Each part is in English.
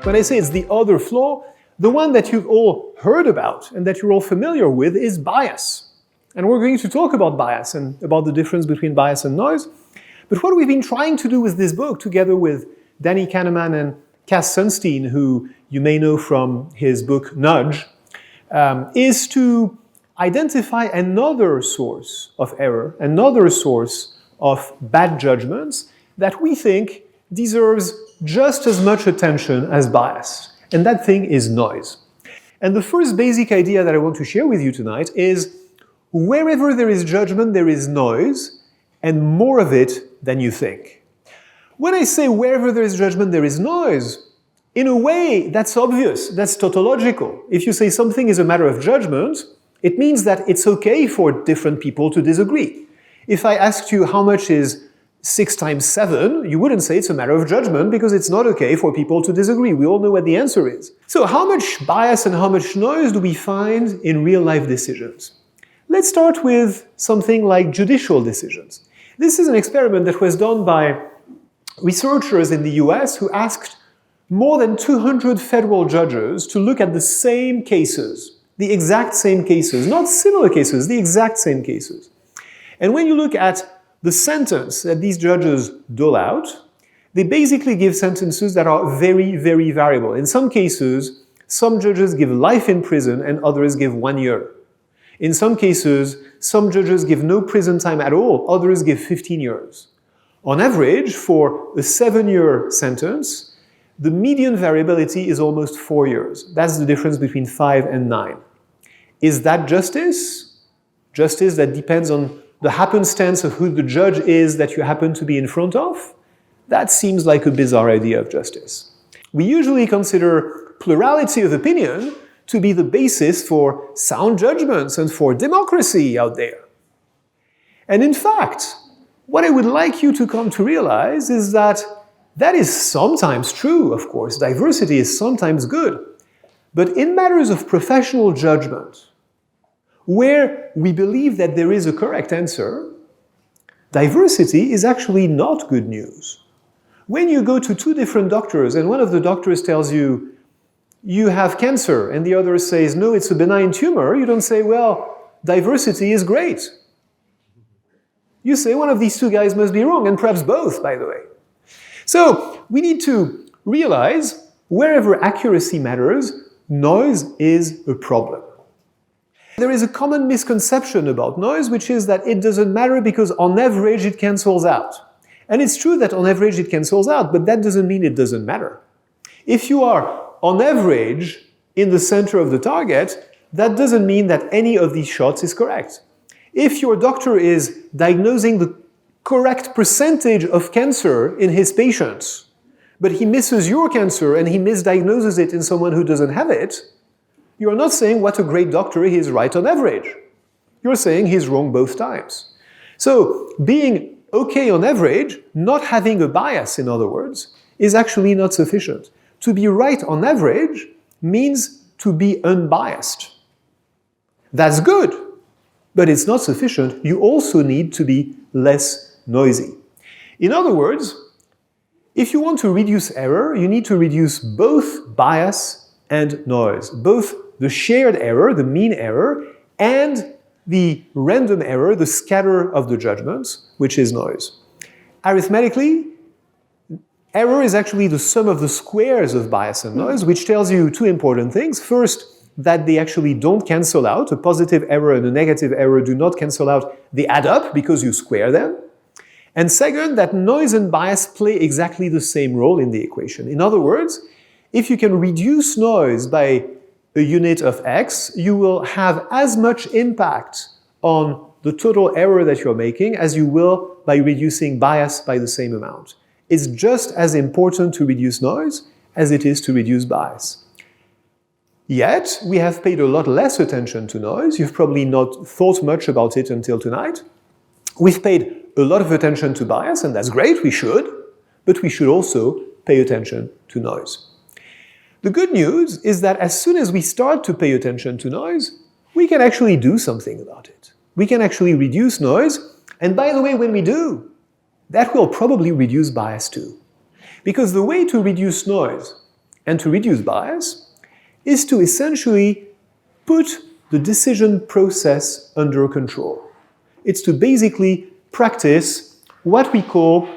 When I say it's the other flaw, the one that you've all heard about and that you're all familiar with is bias. And we're going to talk about bias and about the difference between bias and noise. But what we've been trying to do with this book, together with Danny Kahneman and Cass Sunstein, who you may know from his book Nudge, is to identify another source of error, another source of bad judgments that we think deserves just as much attention as bias. And that thing is noise. And the first basic idea that I want to share with you tonight is wherever there is judgment, there is noise, and more of it than you think. When I say wherever there is judgment, there is noise, in a way, that's obvious, that's tautological. If you say something is a matter of judgment, it means that it's okay for different people to disagree. If I asked you how much is 6 times 7, you wouldn't say it's a matter of judgment because it's not okay for people to disagree. We all know what the answer is. So how much bias and how much noise do we find in real-life decisions? Let's start with something like judicial decisions. This is an experiment that was done by researchers in the US who asked more than 200 federal judges to look at the same cases, the exact same cases, not similar cases, the exact same cases. And when you look at the sentence that these judges dole out, they basically give sentences that are very, very variable. In some cases, some judges give life in prison and others give 1 year. In some cases, some judges give no prison time at all, others give 15 years. On average, for a 7-year sentence, the median variability is almost 4 years. That's the difference between 5 and 9. Is that justice? Justice that depends on the happenstance of who the judge is that you happen to be in front of? That seems like a bizarre idea of justice. We usually consider plurality of opinion to be the basis for sound judgments and for democracy out there. And in fact, what I would like you to come to realize is that that is sometimes true, of course. Diversity is sometimes good. But in matters of professional judgment, where we believe that there is a correct answer, diversity is actually not good news. When you go to 2 different doctors and one of the doctors tells you, you have cancer, and the other says, no, it's a benign tumor, you don't say, well, diversity is great. You say one of these 2 guys must be wrong, and perhaps both, by the way. So we need to realize wherever accuracy matters, noise is a problem. There is a common misconception about noise, which is that it doesn't matter because on average it cancels out. And it's true that on average it cancels out, but that doesn't mean it doesn't matter. If you are on average in the center of the target, that doesn't mean that any of these shots is correct. If your doctor is diagnosing the correct percentage of cancer in his patients, but he misses your cancer and he misdiagnoses it in someone who doesn't have it, you're not saying what a great doctor, he is right on average. You're saying he's wrong both times. So being okay on average, not having a bias, in other words, is actually not sufficient. To be right on average means to be unbiased. That's good, but it's not sufficient. You also need to be less noisy. In other words, if you want to reduce error, you need to reduce both bias and noise, both the shared error, the mean error, and the random error, the scatter of the judgments, which is noise. Arithmetically, error is actually the sum of the squares of bias and noise, which tells you 2 important things. First, that they actually don't cancel out. A positive error and a negative error do not cancel out. They add up because you square them. And second, that noise and bias play exactly the same role in the equation. In other words, if you can reduce noise by a unit of x, you will have as much impact on the total error that you're making as you will by reducing bias by the same amount. It's just as important to reduce noise as it is to reduce bias. Yet, we have paid a lot less attention to noise. You've probably not thought much about it until tonight. We've paid a lot of attention to bias, and that's great, we should, but we should also pay attention to noise. The good news is that as soon as we start to pay attention to noise, we can actually do something about it. We can actually reduce noise, and by the way, when we do, that will probably reduce bias too. Because the way to reduce noise and to reduce bias is to essentially put the decision process under control. It's to basically practice what we call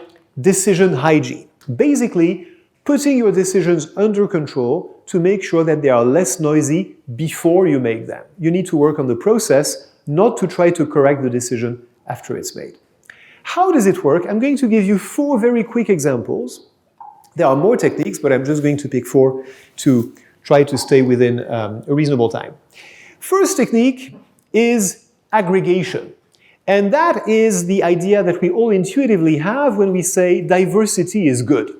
decision hygiene. Basically, putting your decisions under control to make sure that they are less noisy before you make them. You need to work on the process, not to try to correct the decision after it's made. How does it work? I'm going to give you 4 very quick examples. There are more techniques, but I'm just going to pick 4 to try to stay within a reasonable time. First technique is aggregation. And that is the idea that we all intuitively have when we say diversity is good.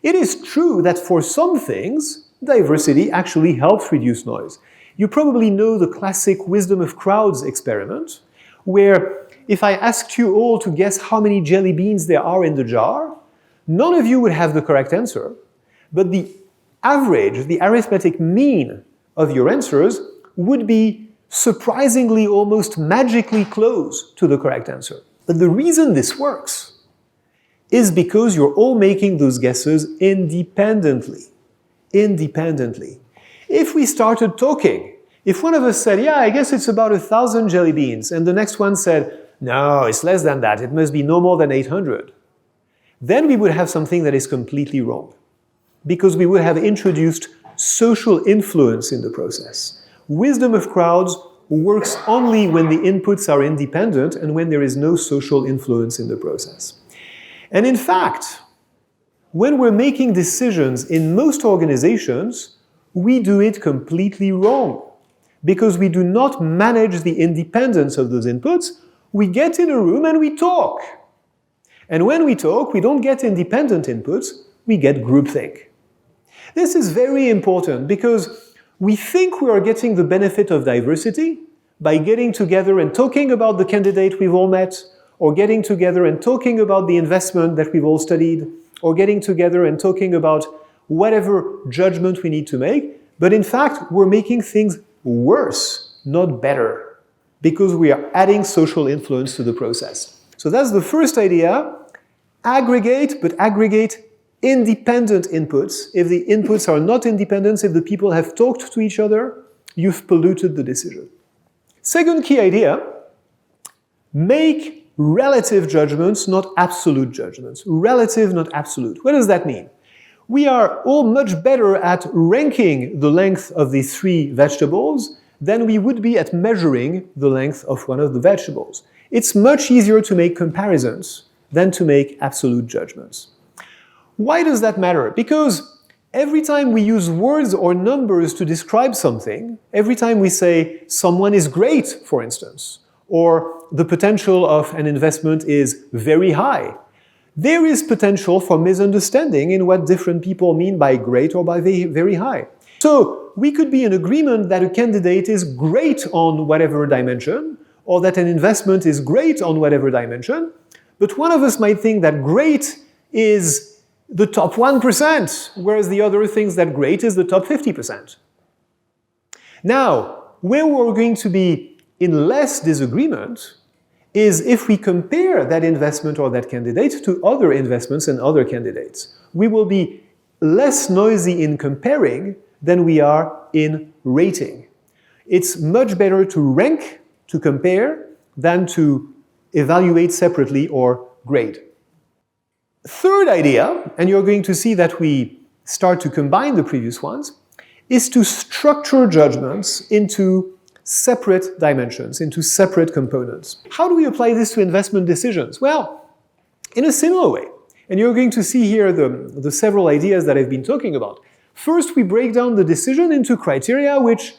It is true that for some things, diversity actually helps reduce noise. You probably know the classic wisdom of crowds experiment, where if I asked you all to guess how many jelly beans there are in the jar, none of you would have the correct answer, but the average, the arithmetic mean of your answers would be surprisingly, almost magically close to the correct answer. But the reason this works is because you're all making those guesses independently. If we started talking, if one of us said, yeah, I guess it's about 1,000 jelly beans, and the next one said, no, it's less than that, it must be no more than 800, then we would have something that is completely wrong, because we would have introduced social influence in the process. Wisdom of crowds works only when the inputs are independent and when there is no social influence in the process. And in fact, when we're making decisions in most organizations, we do it completely wrong, because we do not manage the independence of those inputs. We get in a room and we talk. And when we talk, we don't get independent inputs, we get groupthink. This is very important because we think we are getting the benefit of diversity by getting together and talking about the candidate we've all met, or getting together and talking about the investment that we've all studied, or getting together and talking about whatever judgment we need to make. But in fact, we're making things worse, not better, because we are adding social influence to the process. So that's the first idea. Aggregate, but aggregate independent inputs. If the inputs are not independent, if the people have talked to each other, you've polluted the decision. Second key idea, make relative judgments, not absolute judgments. Relative, not absolute. What does that mean? We are all much better at ranking the length of the 3 vegetables than we would be at measuring the length of one of the vegetables. It's much easier to make comparisons than to make absolute judgments. Why does that matter? Because every time we use words or numbers to describe something, every time we say someone is great, for instance, or the potential of an investment is very high, there is potential for misunderstanding in what different people mean by great or by very high. So we could be in agreement that a candidate is great on whatever dimension, or that an investment is great on whatever dimension, but one of us might think that great is the top 1%, whereas the other thinks that great is the top 50%. Now, where we're going to be in less disagreement is if we compare that investment or that candidate to other investments and other candidates. We will be less noisy in comparing than we are in rating. It's much better to rank, to compare, than to evaluate separately or grade. Third idea, and you're going to see that we start to combine the previous ones, is to structure judgments into separate dimensions, into separate components. How do we apply this to investment decisions? Well, in a similar way. And you're going to see here the several ideas that I've been talking about. First, we break down the decision into criteria which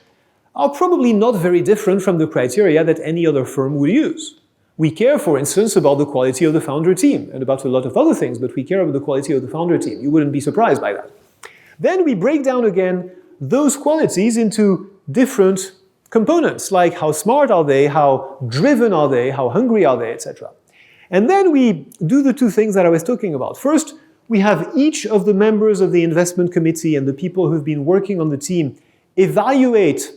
are probably not very different from the criteria that any other firm would use. We care, for instance, about the quality of the founder team and about a lot of other things, but we care about the quality of the founder team. You wouldn't be surprised by that. Then we break down again those qualities into different components, like how smart are they, how driven are they, how hungry are they, etc. And then we do the 2 things that I was talking about. First, we have each of the members of the investment committee and the people who've been working on the team evaluate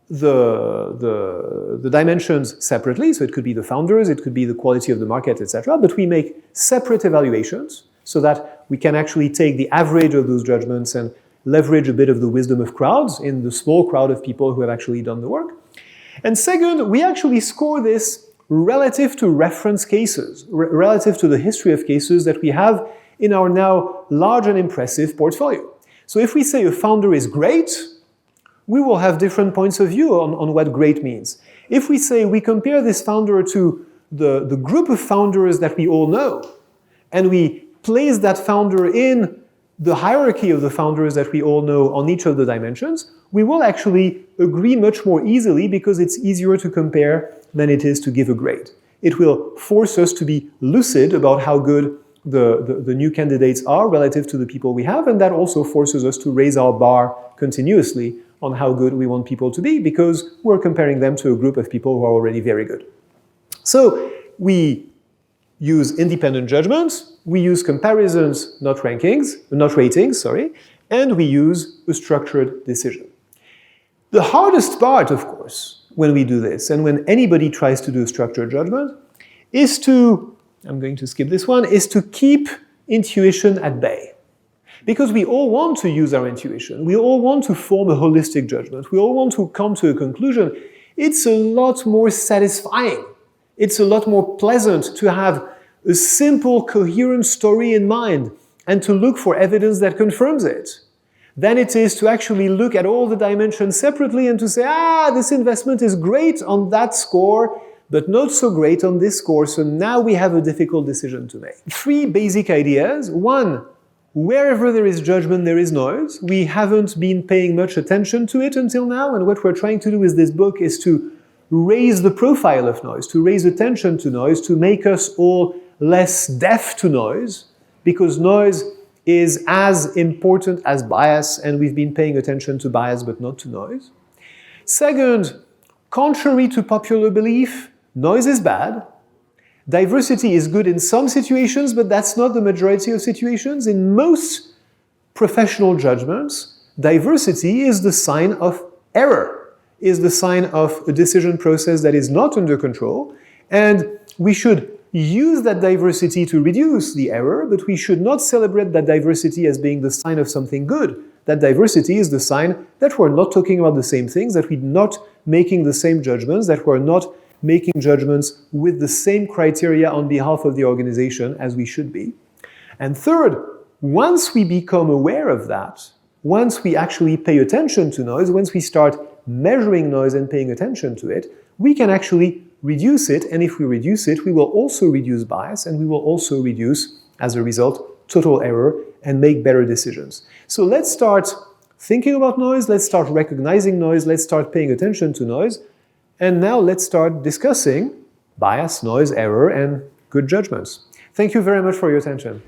the dimensions separately. So it could be the founders, it could be the quality of the market, etc. But we make separate evaluations so that we can actually take the average of those judgments and leverage a bit of the wisdom of crowds in the small crowd of people who have actually done the work. And second, we actually score this relative to reference cases, relative to the history of cases that we have in our now large and impressive portfolio. So if we say a founder is great, we will have different points of view on what great means. If we say we compare this founder to the group of founders that we all know, and we place that founder in the hierarchy of the founders that we all know on each of the dimensions, we will actually agree much more easily because it's easier to compare than it is to give a grade. It will force us to be lucid about how good the new candidates are relative to the people we have, and that also forces us to raise our bar continuously on how good we want people to be because we're comparing them to a group of people who are already very good. So we use independent judgments, we use comparisons, not ratings, and we use a structured decision. The hardest part, of course, when we do this, and when anybody tries to do structured judgment, is to, I'm going to skip this one, is to keep intuition at bay. Because we all want to use our intuition, we all want to form a holistic judgment, we all want to come to a conclusion. It's a lot more satisfying. It's a lot more pleasant to have a simple, coherent story in mind and to look for evidence that confirms it than it is to actually look at all the dimensions separately and to say, this investment is great on that score, but not so great on this score, so now we have a difficult decision to make. 3 basic ideas. 1, wherever there is judgment, there is noise. We haven't been paying much attention to it until now, and what we're trying to do with this book is to raise the profile of noise, to raise attention to noise, to make us all less deaf to noise, because noise is as important as bias, and we've been paying attention to bias but not to noise. Second, contrary to popular belief, noise is bad. Diversity is good in some situations, but that's not the majority of situations. In most professional judgments, diversity is the sign of error, is the sign of a decision process that is not under control, and we should use that diversity to reduce the error, but we should not celebrate that diversity as being the sign of something good. That diversity is the sign that we're not talking about the same things, that we're not making the same judgments, that we're not making judgments with the same criteria on behalf of the organization as we should be. And third, once we become aware of that, once we actually pay attention to noise, once we start measuring noise and paying attention to it, we can actually reduce it, and if we reduce it, we will also reduce bias, and we will also reduce, as a result, total error and make better decisions. So let's start thinking about noise, let's start recognizing noise, let's start paying attention to noise, and now let's start discussing bias, noise, error, and good judgments. Thank you very much for your attention.